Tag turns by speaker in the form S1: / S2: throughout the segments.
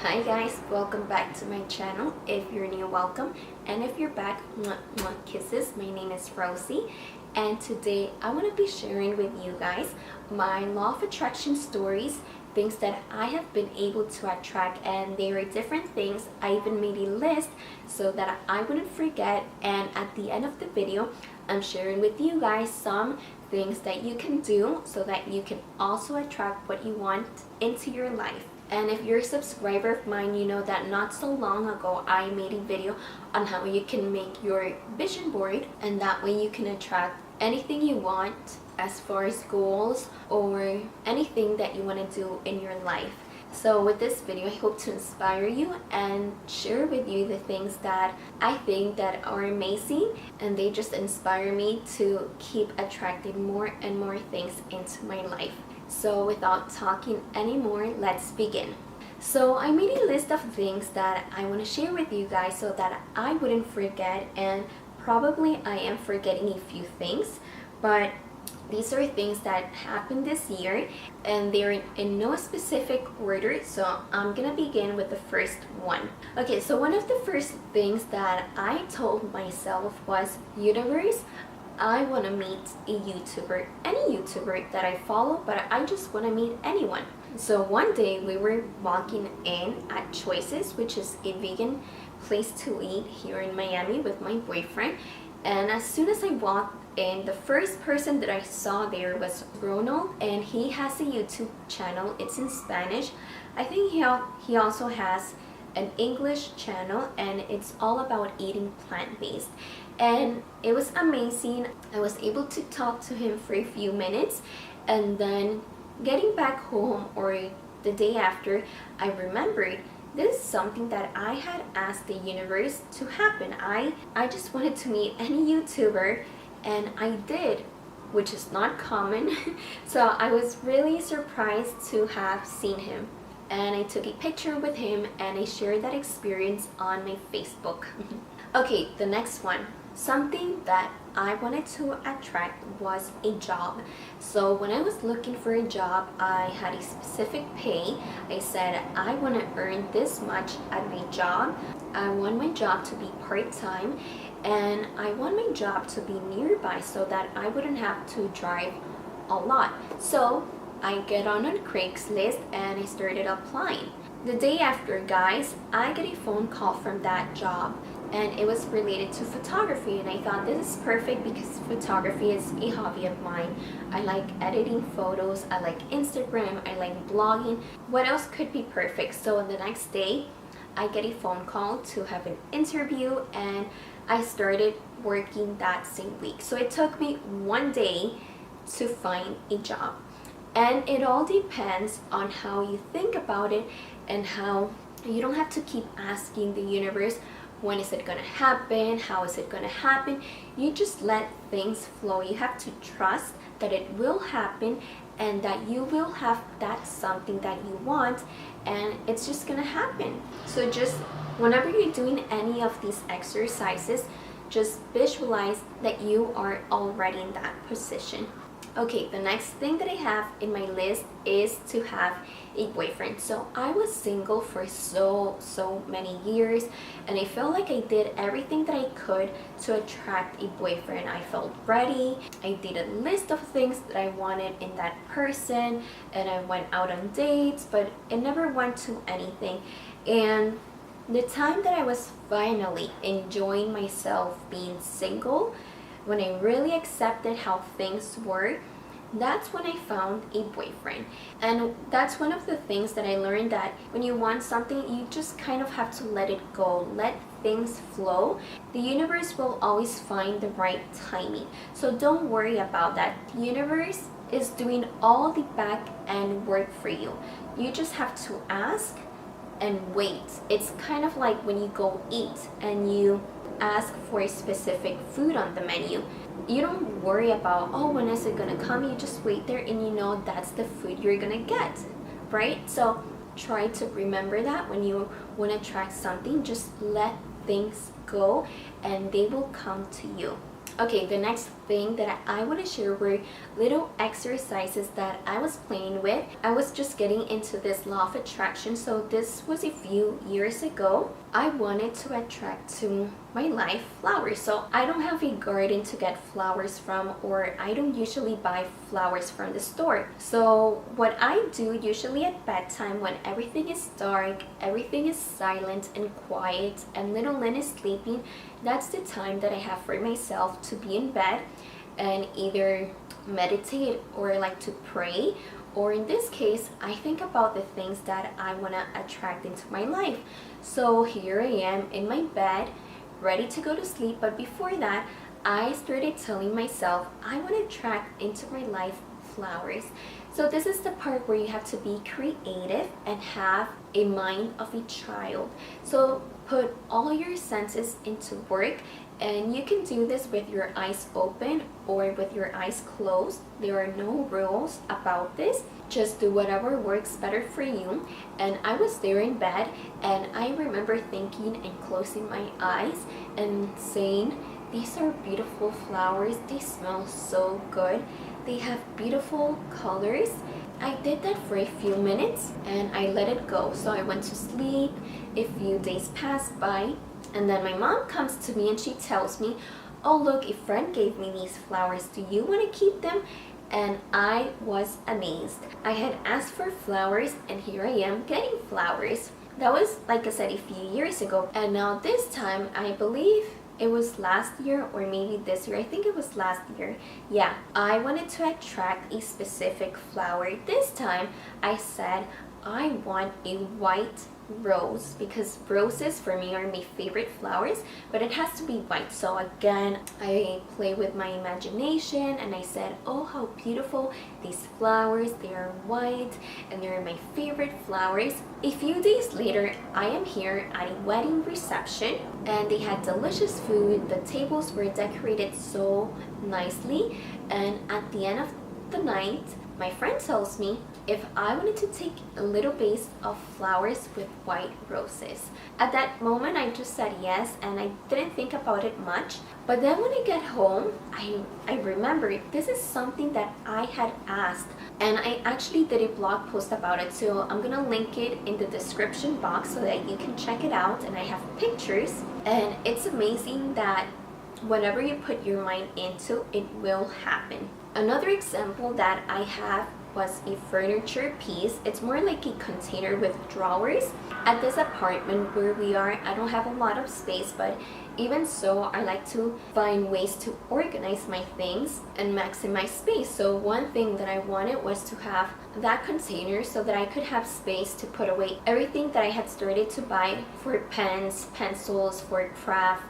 S1: Hi guys, welcome back to my channel. If you're new, welcome, and if you're back, mwah, mwah, kisses. My name is Rosie, and today I want to be sharing with you guys my law of attraction stories, things that I have been able to attract, and they are different things. I even made a list so that I wouldn't forget, and at the end of the video I'm sharing with you guys some things that you can do so that you can also attract what you want into your life. And if you're a subscriber of mine, you know that not so long ago I made a video on how you can make your vision board, and that way you can attract anything you want as far as goals or anything that you want to do in your life. So with this video, I hope to inspire you and share with you the things that I think that are amazing, and they just inspire me to keep attracting more and more things into my life. So without talking anymore, let's begin. So I made a list of things that I want to share with you guys so that I wouldn't forget, and probably I am forgetting a few things, but these are things that happened this year and they're in no specific order, so I'm gonna begin with the first one. Okay, so one of the first things that I told myself was, universe, I want to meet a YouTuber, any YouTuber that I follow, but I just want to meet anyone. So one day we were walking in at Choices, which is a vegan place to eat here in Miami, with my boyfriend, and as soon as I walked in, the first person that I saw there was Ronald, and he has a YouTube channel. It's in Spanish. I think he also has an English channel, and it's all about eating plant-based, and it was amazing. I was able to talk to him for a few minutes, and then getting back home or the day after, I remembered this is something that I had asked the universe to happen. I just wanted to meet any YouTuber, and I did, which is not common. So I was really surprised to have seen him, and I took a picture with him and I shared that experience on my Facebook. Okay, the next one. Something that I wanted to attract was a job. So when I was looking for a job, I had a specific pay. I said I want to earn this much at my job. I want my job to be part-time, and I want my job to be nearby so that I wouldn't have to drive a lot. So I get on Craigslist and I started applying. The day after, guys, I get a phone call from that job, and it was related to photography, and I thought this is perfect because photography is a hobby of mine. I like editing photos, I like Instagram, I like blogging. What else could be perfect? So the next day I get a phone call to have an interview, and I started working that same week. So it took me one day to find a job, and it all depends on how you think about it, and how you don't have to keep asking the universe, when is it gonna happen, how is it gonna happen. You just let things flow. You have to trust that it will happen, and that you will have that something that you want, and it's just gonna happen. So just whenever you're doing any of these exercises, just visualize that you are already in that position. Okay, the next thing that I have in my list is to have a boyfriend. So I was single for so many years, and I felt like I did everything that I could to attract a boyfriend. I felt ready. I did a list of things that I wanted in that person, and I went out on dates, but it never went to anything. And the time that I was finally enjoying myself being single, when I really accepted how things were, that's when I found a boyfriend. And that's one of the things that I learned, that when you want something, you just kind of have to let it go, let things flow. The universe will always find the right timing, so don't worry about that. The universe is doing all the back end work for you. You just have to ask and wait. It's kind of like when you go eat and you ask for a specific food on the menu. You don't worry about, oh, when is it gonna come. You just wait there, and you know that's the food you're gonna get, right? So try to remember that when you want to attract something. Just let things go and they will come to you. Okay, the next thing that I want to share were little exercises that I was playing with. I was just getting into this law of attraction, so this was a few years ago. I wanted to attract to my life flowers. So I don't have a garden to get flowers from, or I don't usually buy flowers from the store. So what I do usually at bedtime, when everything is dark, everything is silent and quiet, and little Lynn is sleeping, that's the time that I have for myself to be in bed and either meditate or like to pray, or in this case I think about the things that I want to attract into my life. So here I am in my bed ready to go to sleep, but before that I started telling myself I want to attract into my life flowers. So this is the part where you have to be creative and have a mind of a child. So put all your senses into work, and you can do this with your eyes open or with your eyes closed. There are no rules about this. Just do whatever works better for you. And I was there in bed, and I remember thinking and closing my eyes and saying, these are beautiful flowers. They smell so good. They have beautiful colors. I did that for a few minutes and I let it go. So I went to sleep. A few days passed by, and then my mom comes to me and she tells me, oh look, a friend gave me these flowers. Do you want to keep them? And I was amazed. I had asked for flowers and here I am getting flowers. That was, like I said, a few years ago. And now this time, I believe it was last year or maybe this year. I think it was last year. Yeah, I wanted to attract a specific flower. This time I said I want a white rose, because roses for me are my favorite flowers, but it has to be white. So again, I play with my imagination and I said, oh how beautiful these flowers, they are white and they're my favorite flowers. A few days later, I am here at a wedding reception and they had delicious food. The tables were decorated so nicely, and at the end of the night my friend tells me if I wanted to take a little vase of flowers with white roses. At that moment I just said yes, and I didn't think about it much. But then when I get home, I remembered this is something that I had asked, and I actually did a blog post about it, so I'm gonna link it in the description box so that you can check it out, and I have pictures. And it's amazing that whatever you put your mind into, it will happen. Another example that I have was a furniture piece. It's more like a container with drawers. At this apartment where we are, I don't have a lot of space, but even so, I like to find ways to organize my things and maximize space. So one thing that I wanted was to have that container so that I could have space to put away everything that I had started to buy for pens, pencils, for craft,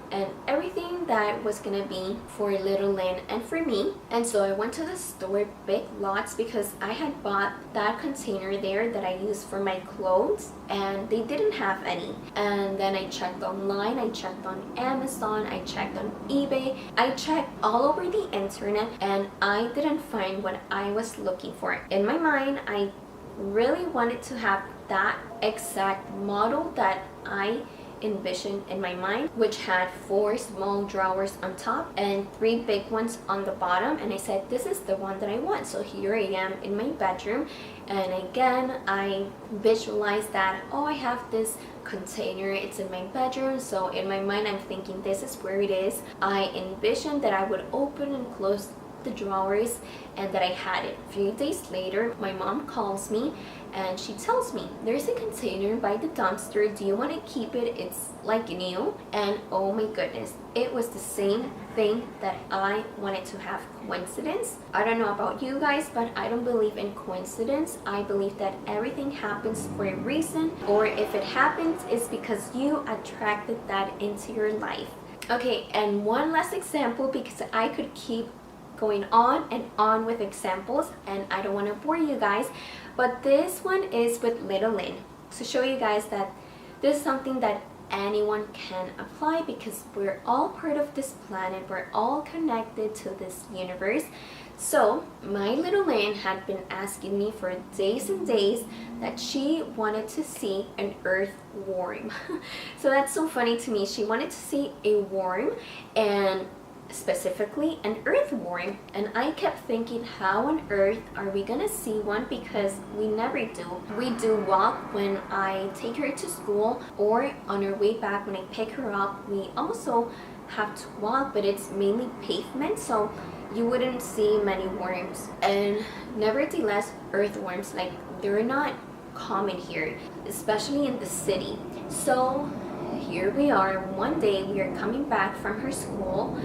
S1: and everything that was gonna be for little Lynn and for me. And so I went to the store, Big Lots, because I had bought that container there that I use for my clothes and they didn't have any. And then I checked online, I checked on Amazon, I checked on eBay, I checked all over the internet, and I didn't find what I was looking for. In my mind, I really wanted to have that exact model that I envisioned in my mind, which had 4 small drawers on top and 3 big ones on the bottom. And I said, this is the one that I want. So here I am in my bedroom, and again I visualized that, oh, I have this container, it's in my bedroom. So in my mind I'm thinking this is where it is. I envisioned that I would open and close the drawers and that I had it. A few days later, my mom calls me and she tells me, there's a container by the dumpster, do you want to keep it? It's like new. And oh my goodness, it was the same thing that I wanted to have. Coincidence? I don't know about you guys, but I don't believe in coincidence. I believe that everything happens for a reason, or if it happens, it's because you attracted that into your life. Okay, and one last example, because I could keep going on and on with examples and I don't want to bore you guys, but this one is with little Lynn, to show you guys that this is something that anyone can apply, because we're all part of this planet, we're all connected to this universe. So my little Lynn had been asking me for days and days that she wanted to see an earthworm. So that's so funny to me. She wanted to see a worm, and specifically an earthworm, and I kept thinking, how on earth are we gonna see one, because we never do. We do walk when I take her to school, or on our way back when I pick her up, we also have to walk, but it's mainly pavement, so you wouldn't see many worms. And nevertheless, earthworms, like, they're not common here, especially in the city. So here we are, one day we are coming back from her school,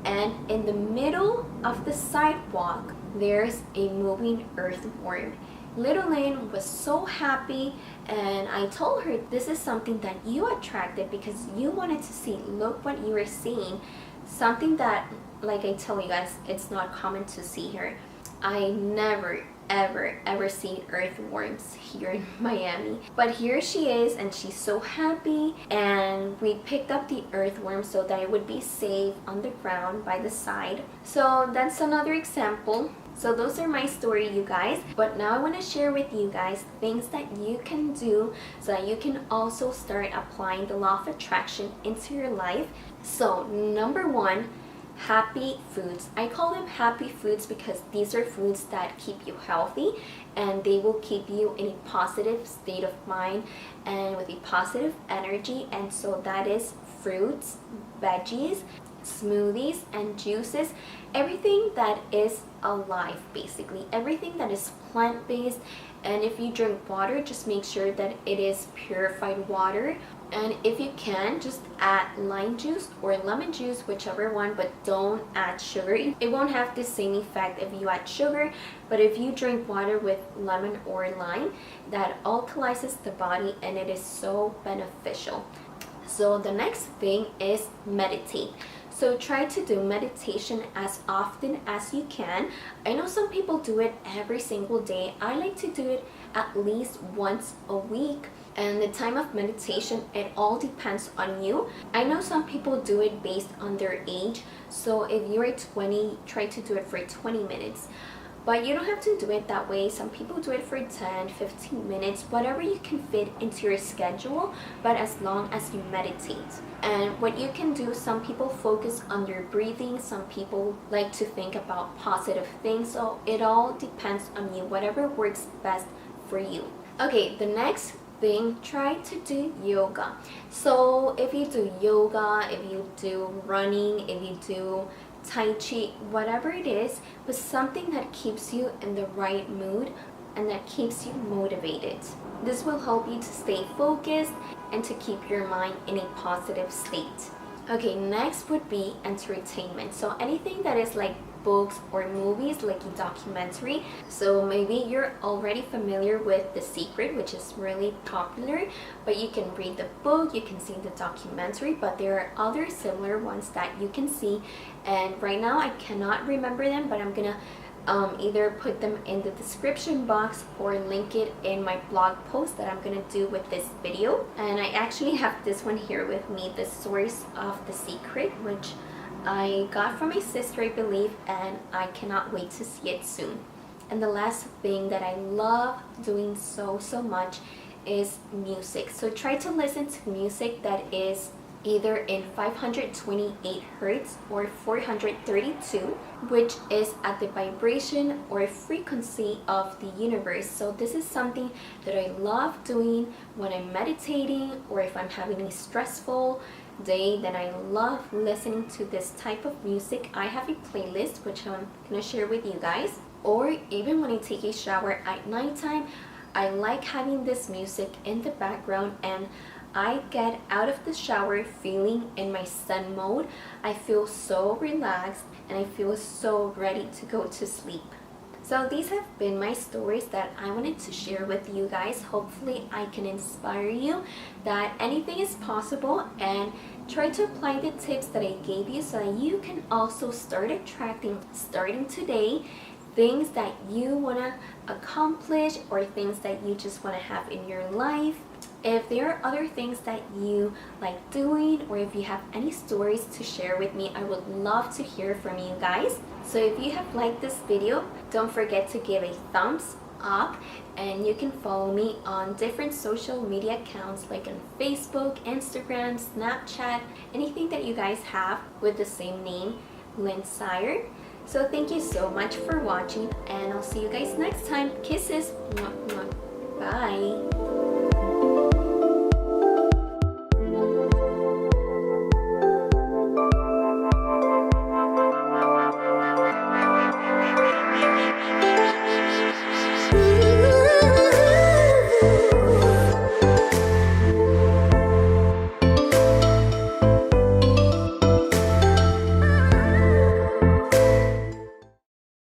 S1: and in the middle of the sidewalk there's a moving earthworm. Little Lynn was so happy, and I told her, this is something that you attracted because you wanted to see. Look what you were seeing, something that, like I tell you guys, it's not common to see here. I never ever see earthworms here in Miami, but here she is, and she's so happy. And we picked up the earthworm so that it would be safe on the ground by the side. So that's another example. So those are my story, you guys. But now I want to share with you guys things that you can do so that you can also start applying the law of attraction into your life. So number one, happy foods. I call them happy foods because these are foods that keep you healthy, and they will keep you in a positive state of mind and with a positive energy. And so that is fruits, veggies, smoothies, and juices. Everything that is alive, basically everything that is plant-based. And if you drink water, just make sure that it is purified water. And if you can, just add lime juice or lemon juice, whichever one, but don't add sugar. It won't have the same effect if you add sugar, but if you drink water with lemon or lime, that alkalizes the body, and it is so beneficial. So the next thing is meditate. So try to do meditation as often as you can. I know some people do it every single day. I like to do it at least once a week. And the time of meditation, it all depends on you. I know some people do it based on their age. So if you're 20, try to do it for 20 minutes. But you don't have to do it that way. Some people do it for 10, 15 minutes, whatever you can fit into your schedule, but as long as you meditate. And what you can do, some people focus on their breathing, some people like to think about positive things. So it all depends on you, whatever works best for you. Okay, the next thing, try to do yoga. So if you do yoga, if you do running, if you do Tai Chi, whatever it is, but something that keeps you in the right mood and that keeps you motivated. This will help you to stay focused and to keep your mind in a positive state. Okay, next would be entertainment. So anything that is like books or movies, like a documentary. So maybe you're already familiar with The Secret, which is really popular, but you can read the book, you can see the documentary, but there are other similar ones that you can see. And right now I cannot remember them, but I'm gonna either put them in the description box or link it in my blog post that I'm gonna do with this video. And I actually have this one here with me, The Source of The Secret, which I got from my sister, I believe, and I cannot wait to see it soon. And the last thing that I love doing so much is music. So try to listen to music that is either in 528 hertz or 432, which is at the vibration or frequency of the universe. So this is something that I love doing when I'm meditating, or if I'm having a stressful day, then I love listening to this type of music. I have a playlist which I'm gonna share with you guys. Or even when I take a shower at nighttime, I like having this music in the background, and I get out of the shower feeling in my Zen mode. I feel so relaxed and I feel so ready to go to sleep. So these have been my stories that I wanted to share with you guys. Hopefully I can inspire you that anything is possible, and try to apply the tips that I gave you so that you can also start attracting, starting today, things that you want to accomplish or things that you just want to have in your life. If there are other things that you like doing, or if you have any stories to share with me, I would love to hear from you guys. So if you have liked this video, don't forget to give a thumbs up, and you can follow me on different social media accounts like on Facebook, Instagram, Snapchat, anything that you guys have with the same name. Lindsire. So thank you so much for watching, and I'll see you guys next time. Kisses. Bye.